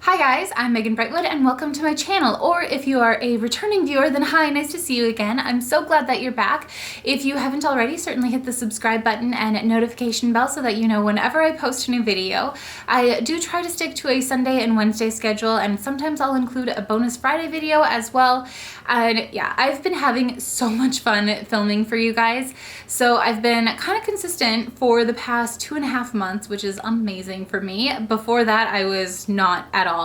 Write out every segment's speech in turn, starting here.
Hi guys, I'm Megan Brightwood and welcome to my channel, or if you are a returning viewer, then hi, nice to see you again. I'm so glad that you're back. If you haven't already, certainly hit the subscribe button and notification bell so that you know whenever I post a new video. I do try to stick to a Sunday and Wednesday schedule, and sometimes I'll include a bonus Friday video as well. And yeah, I've been having so much fun filming for you guys. So I've been kind of consistent for the past 2.5 months, which is amazing for me. Before that, I was not at all.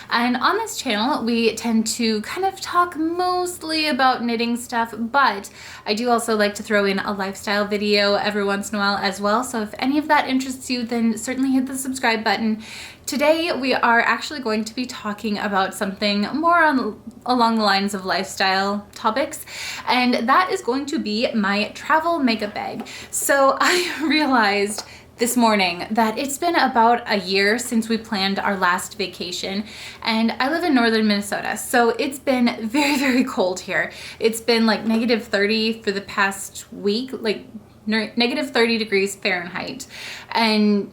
And on this channel, we tend to kind of talk mostly about knitting stuff, but I do also like to throw in a lifestyle video every once in a while as well. So if any of that interests you, then certainly hit the subscribe button. Today, we are actually going to be talking about something more along the lines of lifestyle topics, and that is going to be my travel makeup bag. So I realized this morning that it's been about a year since we planned our last vacation, and I live in northern Minnesota, so it's been very, very cold here. It's been like -30 for the past week, like -30 degrees Fahrenheit, and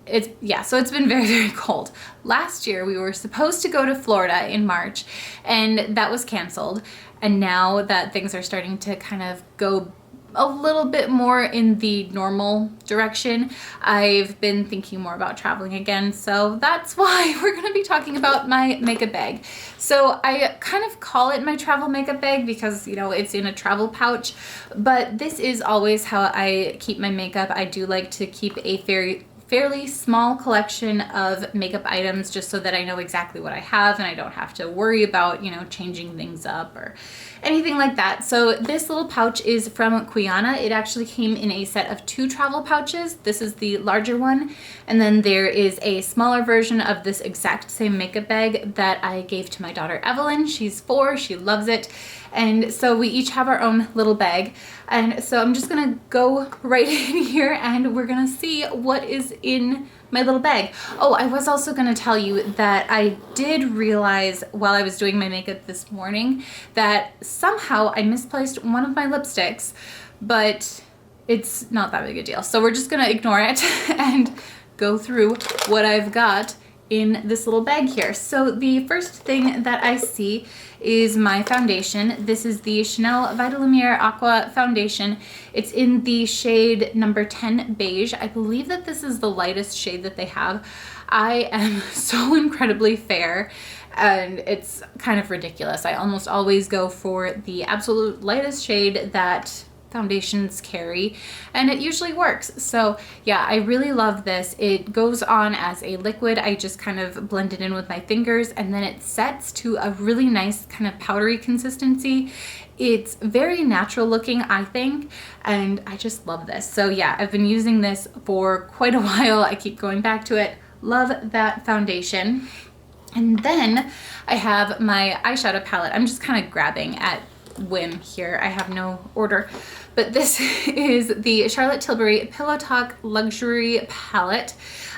so it's been very, very cold. Last year we were supposed to go to Florida in March, and that was canceled, and now that things are starting to kind of go a little bit more in the normal direction, I've been thinking more about traveling again, so that's why we're going to be talking about my makeup bag. So I kind of call it my travel makeup bag because, you know, it's in a travel pouch, but this is always how I keep my makeup. I do like to keep a fairly small collection of makeup items just so that I know exactly what I have and I don't have to worry about, you know, changing things up or anything like that. So this little pouch is from Quiana. It actually came in a set of 2 travel pouches. This is the larger one, and then there is a smaller version of this exact same makeup bag that I gave to my daughter Evelyn. She's 4, she loves it. And so we each have our own little bag. And so I'm just gonna go right in here and we're gonna see what is in my little bag. Oh, I was also gonna tell you that I did realize while I was doing my makeup this morning that somehow I misplaced one of my lipsticks, but it's not that big a deal. So we're just gonna ignore it and go through what I've got in this little bag here. So the first thing that I see is my foundation. This is the Chanel Vitalumiere Aqua Foundation. It's in the shade number 10 beige. I believe that this is the lightest shade that they have. I am so incredibly fair, and it's kind of ridiculous. I almost always go for the absolute lightest shade that foundations carry, and it usually works. So yeah, I really love this. It goes on as a liquid. I just kind of blend it in with my fingers, and then it sets to a really nice kind of powdery consistency. It's very natural looking, I think, and I just love this. So yeah, I've been using this for quite a while. I keep going back to it. Love that foundation. And then I have my eyeshadow palette. I'm just kind of grabbing at whim here. I have no order, but this is the Charlotte Tilbury Pillow Talk Luxury Palette.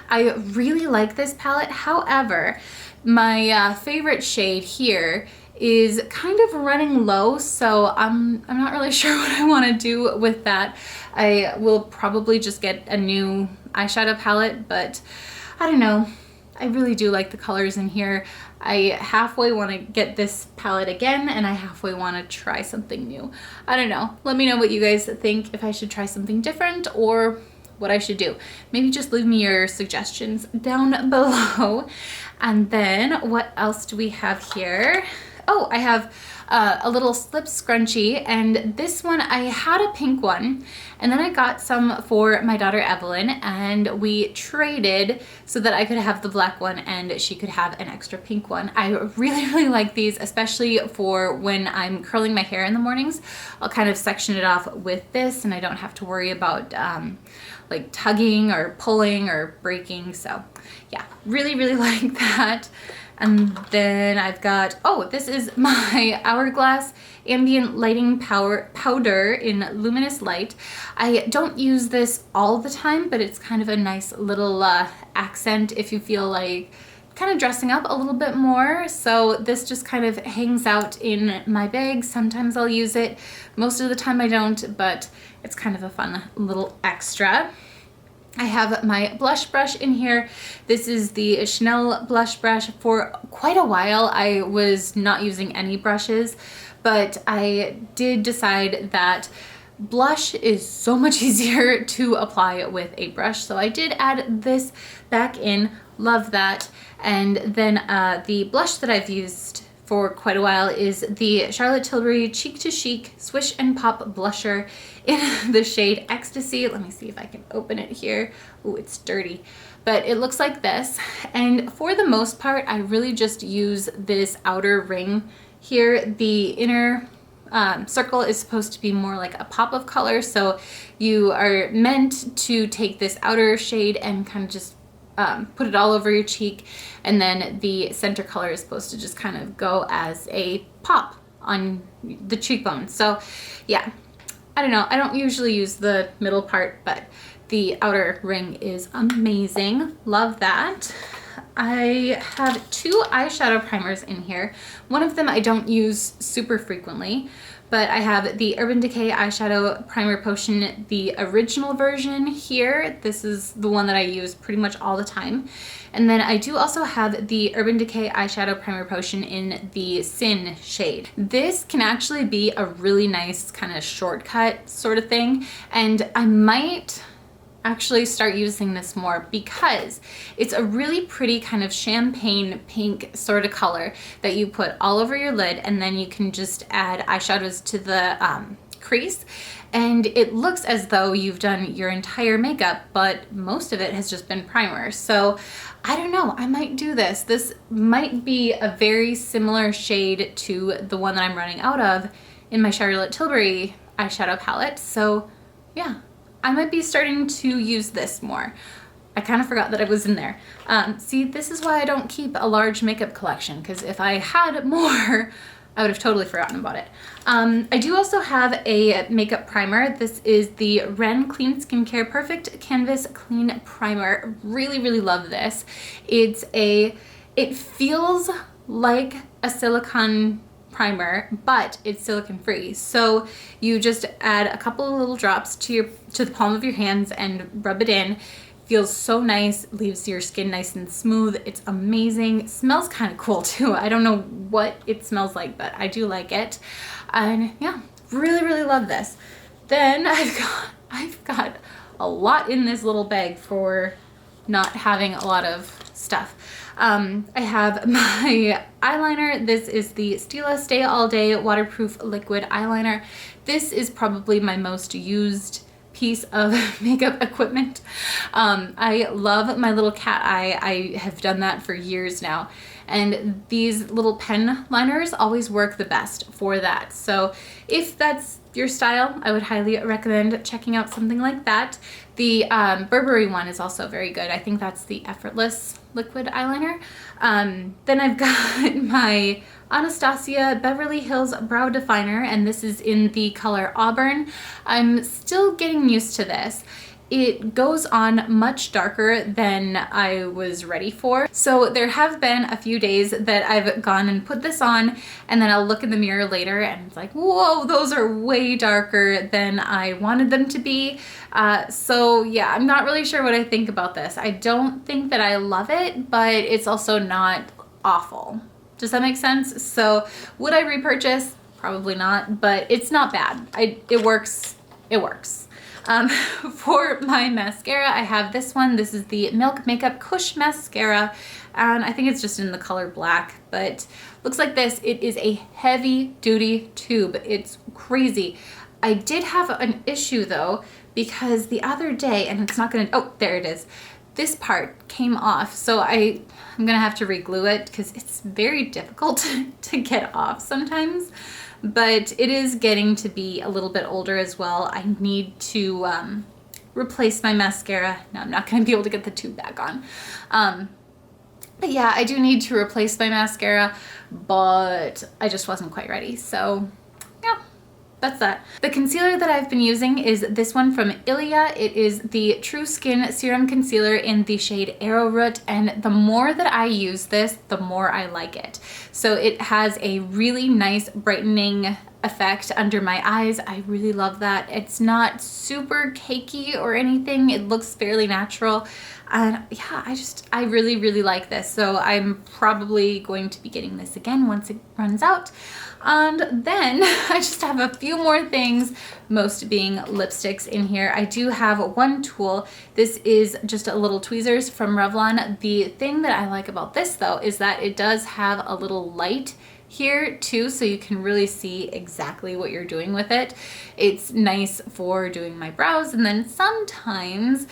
I really like this palette. However, my favorite shade here is kind of running low, so I'm not really sure what I want to do with that. I will probably just get a new eyeshadow palette, but I don't know. I really do like the colors in here. I halfway want to get this palette again, and I halfway want to try something new. I don't know. Let me know what you guys think, if I should try something different or what I should do. Maybe just leave me your suggestions down below. And then what else do we have here? Oh, I have a little slip scrunchie, and this one, I had a pink one, and then I got some for my daughter Evelyn, and we traded so that I could have the black one and she could have an extra pink one. I really, really like these, especially for when I'm curling my hair in the mornings. I'll kind of section it off with this, and I don't have to worry about like tugging or pulling or breaking. So yeah, really, really like that. And then I've got, oh, this is my Hourglass Ambient Lighting Powder in Luminous Light. I don't use this all the time, but it's kind of a nice little accent if you feel like kind of dressing up a little bit more. So this just kind of hangs out in my bag. Sometimes I'll use it. Most of the time I don't, but it's kind of a fun little extra. I have my blush brush in here. This is the Chanel blush brush. For quite a while, I was not using any brushes, but I did decide that blush is so much easier to apply with a brush. So I did add this back in, love that. And then the blush that I've used for quite a while is the Charlotte Tilbury Cheek to Chic Swish and Pop Blusher in the shade Ecstasy. Let me see if I can open it here. Ooh, it's dirty, but it looks like this. And for the most part, I really just use this outer ring here. The inner circle is supposed to be more like a pop of color, so you are meant to take this outer shade and kind of just put it all over your cheek, and then the center color is supposed to just kind of go as a pop on the cheekbone. So yeah, I don't know, I don't usually use the middle part, but the outer ring is amazing. Love that. I have two eyeshadow primers in here. One of them I don't use super frequently, but I have the Urban Decay Eyeshadow Primer Potion, the original version here. This is the one that I use pretty much all the time. And then I do also have the Urban Decay Eyeshadow Primer Potion in the Sin shade. This can actually be a really nice kind of shortcut sort of thing, and I might actually start using this more because it's a really pretty kind of champagne pink sort of color that you put all over your lid, and then you can just add eyeshadows to the crease, and it looks as though you've done your entire makeup, but most of it has just been primer. So I don't know, I might do this. This might be a very similar shade to the one that I'm running out of in my Charlotte Tilbury eyeshadow palette. So yeah, I might be starting to use this more. I kind of forgot that it was in there. See, this is why I don't keep a large makeup collection, because if I had more, I would have totally forgotten about it. I do also have a makeup primer. This is the Ren Clean Skincare Perfect Canvas Clean Primer. Really, really love this. It feels like a silicone primer, but it's silicone free. So you just add a couple of little drops to the palm of your hands and rub it in. Feels so nice, leaves your skin nice and smooth. It's amazing. Smells kind of cool too. I don't know what it smells like, but I do like it. And yeah, really, really love this. Then I've got a lot in this little bag for not having a lot of stuff. I have my eyeliner. This is the Stila Stay All Day Waterproof Liquid Eyeliner. This is probably my most used piece of makeup equipment. I love my little cat eye. I have done that for years now, and these little pen liners always work the best for that. So if that's your style, I would highly recommend checking out something like that. The Burberry one is also very good. I think that's the Effortless liquid eyeliner. Then I've got my Anastasia Beverly Hills Brow Definer, and this is in the color Auburn. I'm still getting used to this. It goes on much darker than I was ready for. So there have been a few days that I've gone and put this on, and then I'll look in the mirror later and it's like, whoa, those are way darker than I wanted them to be. So yeah, I'm not really sure what I think about this. I don't think that I love it, but it's also not awful. Does that make sense? So would I repurchase? Probably not, but it's not bad. It works. It works. For my mascara, I have this one. This is the Milk Makeup Kush Mascara, and I think it's just in the color black, but looks like this. It is a heavy duty tube. It's crazy. I did have an issue though, because the other day, and it's not gonna, oh, there it is. This part came off, so I'm gonna have to re-glue it because it's very difficult to get off sometimes. But it is getting to be a little bit older as well. I need to replace my mascara. No, I'm not gonna be able to get the tube back on. But yeah, I do need to replace my mascara, but I just wasn't quite ready. So yeah, that's that. The concealer that I've been using is this one from Ilia. It is the True Skin Serum Concealer in the shade Arrowroot, and the more that I use this, the more I like it. So it has a really nice brightening effect under my eyes. I really love that. It's not super cakey or anything. It looks fairly natural. And yeah, I really, really like this. So I'm probably going to be getting this again once it runs out. And then I just have a few more things, most being lipsticks in here. I do have one tool. This is just a little tweezers from Revlon. The thing that I like about this though is that it does have a little light here too, so you can really see exactly what you're doing with it. It's nice for doing my brows, and then sometimes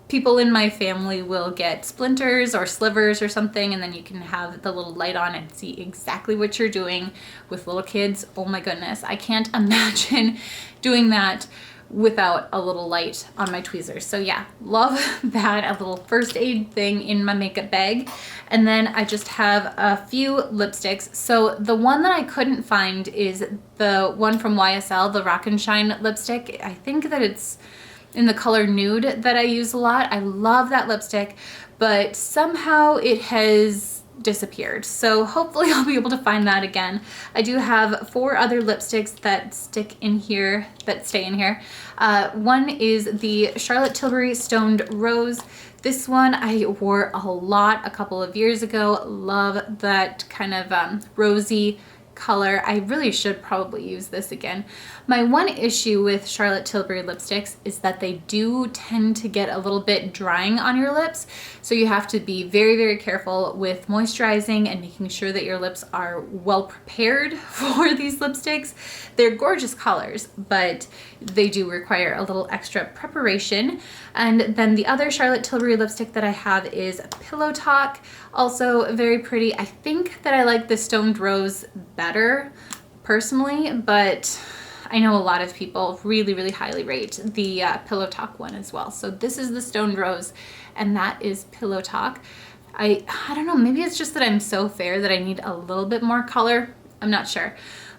people in my family will get splinters or slivers or something, and then you can have the little light on and see exactly what you're doing. With little kids, oh my goodness, I can't imagine doing that without a little light on my tweezers. So yeah, love that, a little first aid thing in my makeup bag. And then I just have a few lipsticks. So the one that I couldn't find is the one from YSL, the Rock and Shine lipstick. I think that it's in the color Nude that I use a lot. I love that lipstick, but somehow it has disappeared. So hopefully I'll be able to find that again. I do have 4 other lipsticks that stay in here. One is the Charlotte Tilbury Stoned Rose. This one I wore a lot a couple of years ago. Love that kind of rosy color. I really should probably use this again. My one issue with Charlotte Tilbury lipsticks is that they do tend to get a little bit drying on your lips. So you have to be very, very careful with moisturizing and making sure that your lips are well prepared for these lipsticks. They're gorgeous colors, but they do require a little extra preparation. And then the other Charlotte Tilbury lipstick that I have is Pillow Talk. Also very pretty. I think that I like the Stoned Rose better personally, but I know a lot of people really, really highly rate the Pillow Talk one as well. So this is the Stoned Rose, and that is Pillow Talk. I don't know, maybe it's just that I'm so fair that I need a little bit more color. I'm not sure.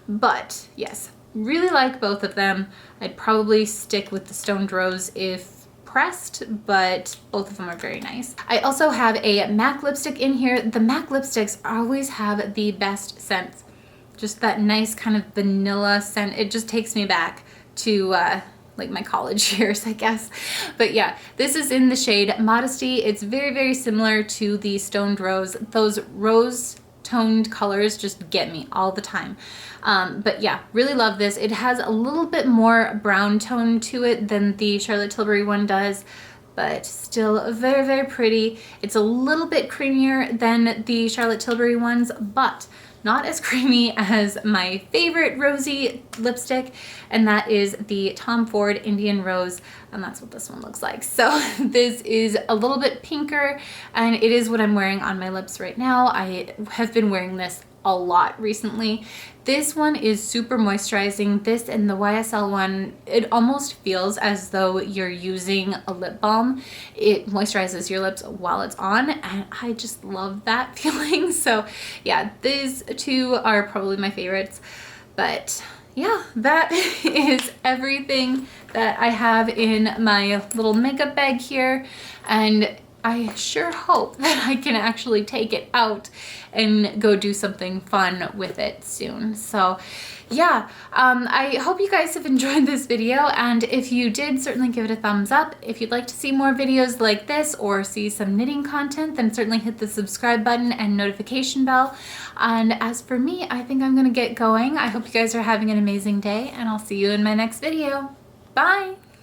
But yes, really like both of them. I'd probably stick with the Stoned Rose if pressed, but both of them are very nice. I also have a MAC lipstick in here. The MAC lipsticks always have the best scents. Just that nice kind of vanilla scent. It just takes me back to like my college years, I guess. But yeah, this is in the shade Modesty. It's very, very similar to the Stoned Rose. Those rose toned colors just get me all the time. But yeah, really love this. It has a little bit more brown tone to it than the Charlotte Tilbury one does, but still very, very pretty. It's a little bit creamier than the Charlotte Tilbury ones, but not as creamy as my favorite rosy lipstick, and that is the Tom Ford Indian Rose, and that's what this one looks like. So this is a little bit pinker, and it is what I'm wearing on my lips right now. I have been wearing this a lot recently. This one is super moisturizing. This and the YSL one, it almost feels as though you're using a lip balm. It moisturizes your lips while it's on, and I just love that feeling. So yeah, these two are probably my favorites. But yeah, that is everything that I have in my little makeup bag here, and I sure hope that I can actually take it out and go do something fun with it soon. So yeah, I hope you guys have enjoyed this video, and if you did, certainly give it a thumbs up. If you'd like to see more videos like this or see some knitting content, then certainly hit the subscribe button and notification bell. And as for me, I think I'm gonna get going. I hope you guys are having an amazing day, and I'll see you in my next video. Bye!